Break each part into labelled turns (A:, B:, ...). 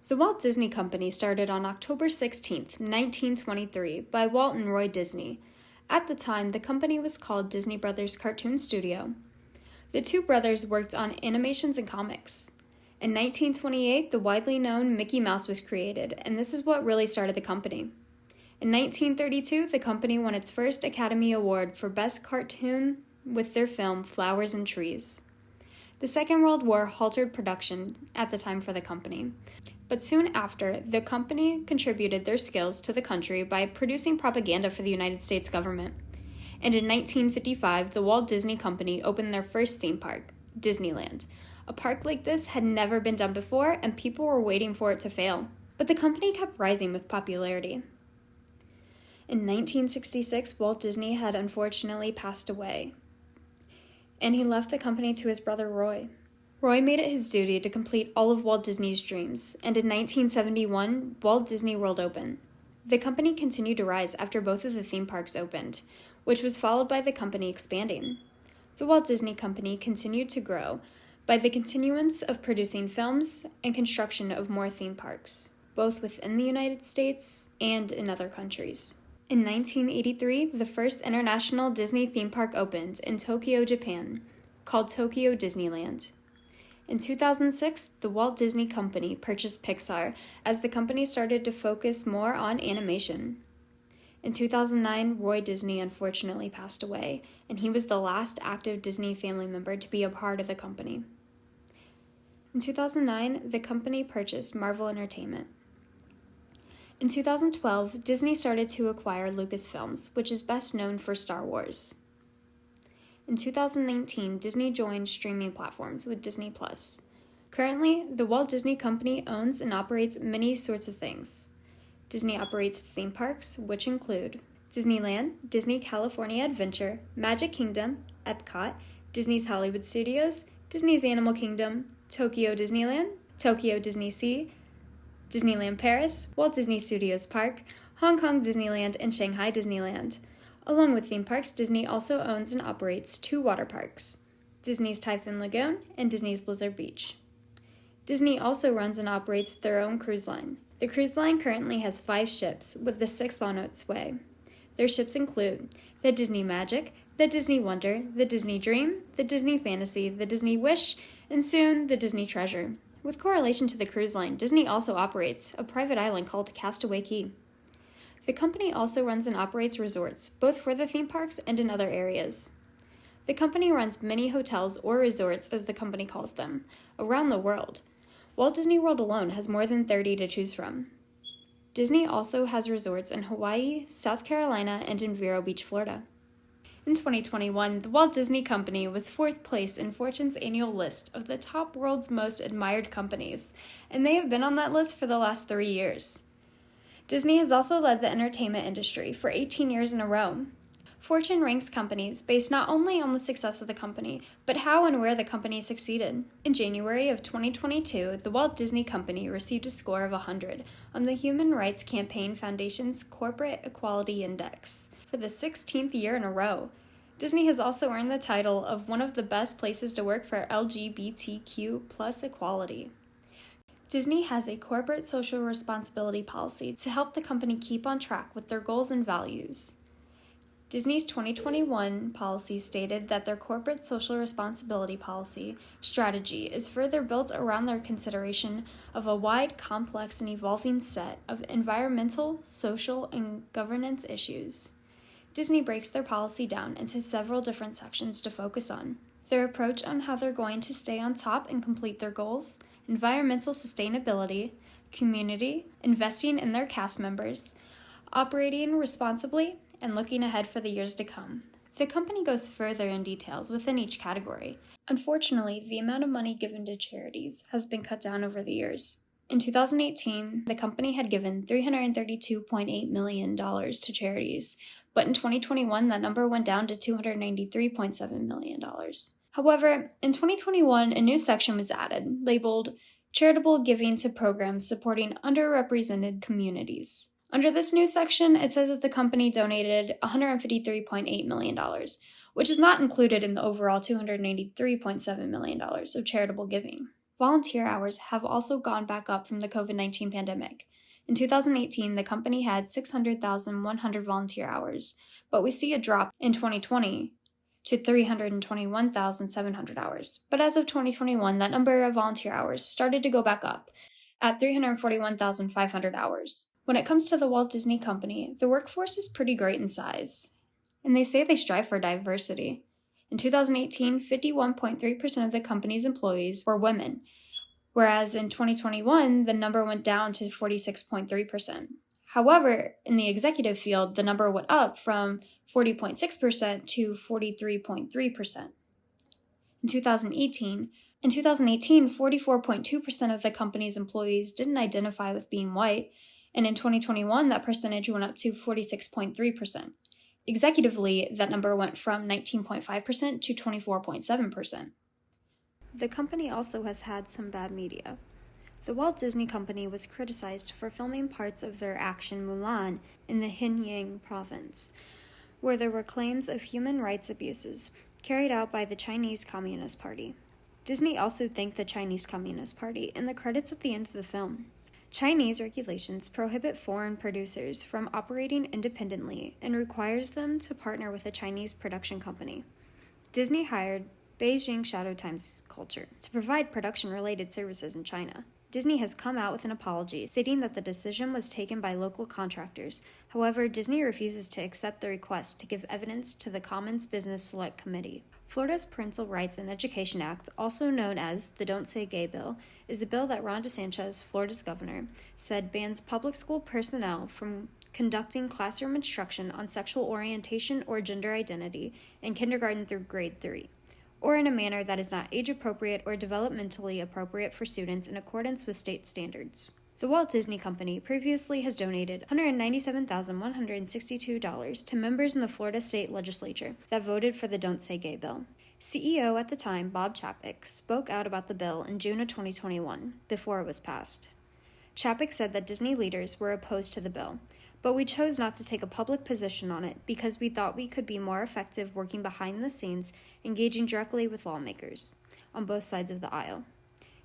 A: The Walt Disney Company started on October 16, 1923, by Walt and Roy Disney. At the time, the company was called Disney Brothers Cartoon Studio. The two brothers worked on animations and comics. In 1928, the widely known Mickey Mouse was created, and this is what really started the company. In 1932, the company won its first Academy Award for Best Cartoon with their film Flowers and Trees. The Second World War halted production at the time for the company, but soon after, the company contributed their skills to the country by producing propaganda for the United States government. And in 1955, the Walt Disney Company opened their first theme park, Disneyland. A park like this had never been done before, and people were waiting for it to fail. But the company kept rising with popularity. In 1966, Walt Disney had unfortunately passed away, and he left the company to his brother Roy. Roy made it his duty to complete all of Walt Disney's dreams, and in 1971, Walt Disney World opened. The company continued to rise after both of the theme parks opened, which was followed by the company expanding. The Walt Disney Company continued to grow by the continuance of producing films and construction of more theme parks, both within the United States and in other countries. In 1983, the first international Disney theme park opened in Tokyo, Japan, called Tokyo Disneyland. In 2006, the Walt Disney Company purchased Pixar as the company started to focus more on animation. In 2009, Roy Disney unfortunately passed away, and he was the last active Disney family member to be a part of the company. In 2009, the company purchased Marvel Entertainment. In 2012, Disney started to acquire Lucasfilms, which is best known for Star Wars. In 2019, Disney joined streaming platforms with Disney+. Currently, the Walt Disney Company owns and operates many sorts of things. Disney operates theme parks, which include Disneyland, Disney California Adventure, Magic Kingdom, Epcot, Disney's Hollywood Studios, Disney's Animal Kingdom, Tokyo Disneyland, Tokyo Disney Sea, Disneyland Paris, Walt Disney Studios Park, Hong Kong Disneyland, and Shanghai Disneyland. Along with theme parks, Disney also owns and operates 2 water parks, Disney's Typhoon Lagoon and Disney's Blizzard Beach. Disney also runs and operates their own cruise line. The cruise line currently has 5 ships, with the 6th on its way. Their ships include the Disney Magic, the Disney Wonder, the Disney Dream, the Disney Fantasy, the Disney Wish, and soon the Disney Treasure. With correlation to the cruise line, Disney also operates a private island called Castaway Cay. The company also runs and operates resorts, both for the theme parks and in other areas. The company runs many hotels or resorts, as the company calls them, around the world. Walt Disney World alone has more than 30 to choose from. Disney also has resorts in Hawaii, South Carolina, and in Vero Beach, Florida. In 2021, the Walt Disney Company was 4th place in Fortune's annual list of the top world's most admired companies, and they have been on that list for the last 3 years. Disney has also led the entertainment industry for 18 years in a row. Fortune ranks companies based not only on the success of the company, but how and where the company succeeded. In January of 2022, the Walt Disney Company received a score of 100 on the Human Rights Campaign Foundation's Corporate Equality Index for the 16th year in a row. Disney has also earned the title of one of the best places to work for LGBTQ+ equality. Disney has a corporate social responsibility policy to help the company keep on track with their goals and values. Disney's 2021 policy stated that their corporate social responsibility policy strategy is further built around their consideration of a wide, complex, and evolving set of environmental, social, and governance issues. Disney breaks their policy down into several different sections to focus on. Their approach on how they're going to stay on top and complete their goals, environmental sustainability, community, investing in their cast members, operating responsibly, and looking ahead for the years to come. The company goes further in details within each category. Unfortunately, the amount of money given to charities has been cut down over the years. In 2018, the company had given $332.8 million to charities, but in 2021, that number went down to $293.7 million. However, in 2021, a new section was added, labeled Charitable Giving to Programs Supporting Underrepresented Communities. Under this new section, it says that the company donated $153.8 million, which is not included in the overall $293.7 million of charitable giving. Volunteer hours have also gone back up from the COVID-19 pandemic. In 2018, the company had 600,100 volunteer hours, but we see a drop in 2020 to 321,700 hours. But as of 2021, that number of volunteer hours started to go back up at 341,500 hours. When it comes to the Walt Disney Company, the workforce is pretty great in size, and they say they strive for diversity. In 2018, 51.3% of the company's employees were women, whereas in 2021, the number went down to 46.3%. However, in the executive field, the number went up from 40.6% to 43.3%. In 2018, 44.2% of the company's employees didn't identify with being white, and in 2021, that percentage went up to 46.3%. Executively, that number went from 19.5% to 24.7%. The company also has had some bad media. The Walt Disney Company was criticized for filming parts of their action Mulan in the Henan province, where there were claims of human rights abuses carried out by the Chinese Communist Party. Disney also thanked the Chinese Communist Party in the credits at the end of the film. Chinese regulations prohibit foreign producers from operating independently and requires them to partner with a Chinese production company. Disney hired Beijing Shadow Times Culture to provide production-related services in China. Disney has come out with an apology, stating that the decision was taken by local contractors. However, Disney refuses to accept the request to give evidence to the Commons Business Select Committee. Florida's Parental Rights and Education Act, also known as the Don't Say Gay Bill, is a bill that Ron DeSantis, Florida's governor, said bans public school personnel from conducting classroom instruction on sexual orientation or gender identity in kindergarten through grade 3. Or in a manner that is not age-appropriate or developmentally appropriate for students in accordance with state standards. The Walt Disney Company previously has donated $197,162 to members in the Florida State Legislature that voted for the Don't Say Gay bill. CEO at the time, Bob Chapek, spoke out about the bill in June of 2021, before it was passed. Chapek said that Disney leaders were opposed to the bill, but we chose not to take a public position on it because we thought we could be more effective working behind the scenes, engaging directly with lawmakers on both sides of the aisle.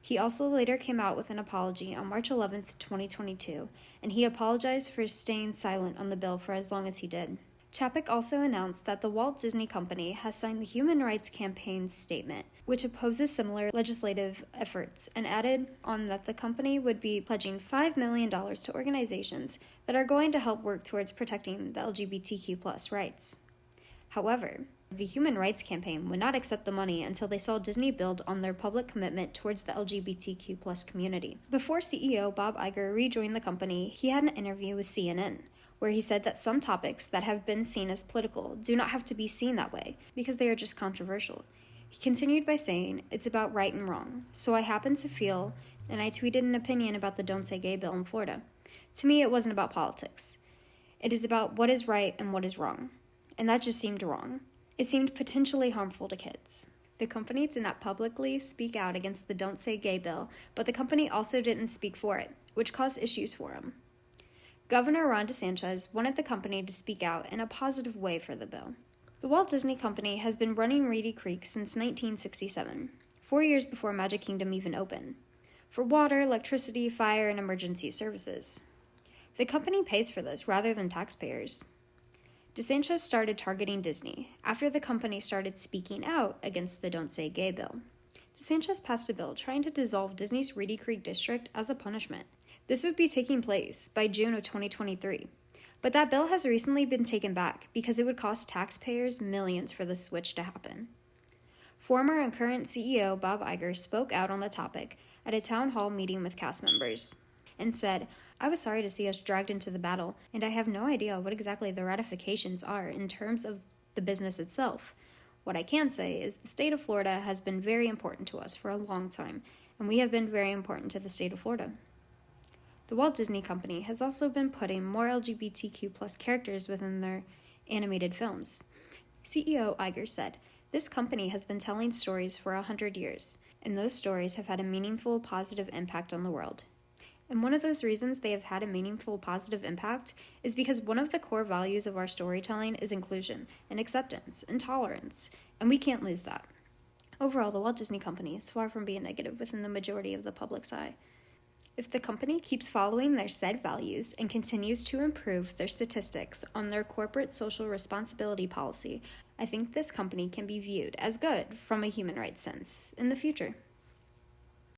A: He also later came out with an apology on March 11, 2022, and he apologized for staying silent on the bill for as long as he did. Chapek also announced that the Walt Disney Company has signed the Human Rights Campaign's statement, which opposes similar legislative efforts, and added on that the company would be pledging $5 million to organizations that are going to help work towards protecting the LGBTQ+ rights. However, the Human Rights Campaign would not accept the money until they saw Disney build on their public commitment towards the LGBTQ+ community. Before CEO Bob Iger rejoined the company, he had an interview with CNN, where he said that some topics that have been seen as political do not have to be seen that way, because they are just controversial. He continued by saying, "It's about right and wrong. So I happen to feel, and I tweeted an opinion about the Don't Say Gay bill in Florida. To me, it wasn't about politics. It is about what is right and what is wrong. And that just seemed wrong. It seemed potentially harmful to kids." The company did not publicly speak out against the Don't Say Gay bill, but the company also didn't speak for it, which caused issues for him. Governor Ron DeSantis wanted the company to speak out in a positive way for the bill. The Walt Disney Company has been running Reedy Creek since 1967, 4 years before Magic Kingdom even opened, for water, electricity, fire, and emergency services. The company pays for this rather than taxpayers. DeSantis started targeting Disney after the company started speaking out against the Don't Say Gay bill. DeSantis passed a bill trying to dissolve Disney's Reedy Creek district as a punishment. This would be taking place by June of 2023, but that bill has recently been taken back because it would cost taxpayers millions for the switch to happen. Former and current CEO Bob Iger spoke out on the topic at a town hall meeting with cast members and said, "I was sorry to see us dragged into the battle, and I have no idea what exactly the ratifications are in terms of the business itself. What I can say is the state of Florida has been very important to us for a long time, and we have been very important to the state of Florida." The Walt Disney Company has also been putting more LGBTQ+ characters within their animated films. CEO Iger said, "This company has been telling stories for 100 years, and those stories have had a meaningful, positive impact on the world. And one of those reasons they have had a meaningful, positive impact is because one of the core values of our storytelling is inclusion and acceptance and tolerance, and we can't lose that. Overall, the Walt Disney Company is far from being negative within the majority of the public's eye. If the company keeps following their said values and continues to improve their statistics on their corporate social responsibility policy, I think this company can be viewed as good from a human rights sense in the future.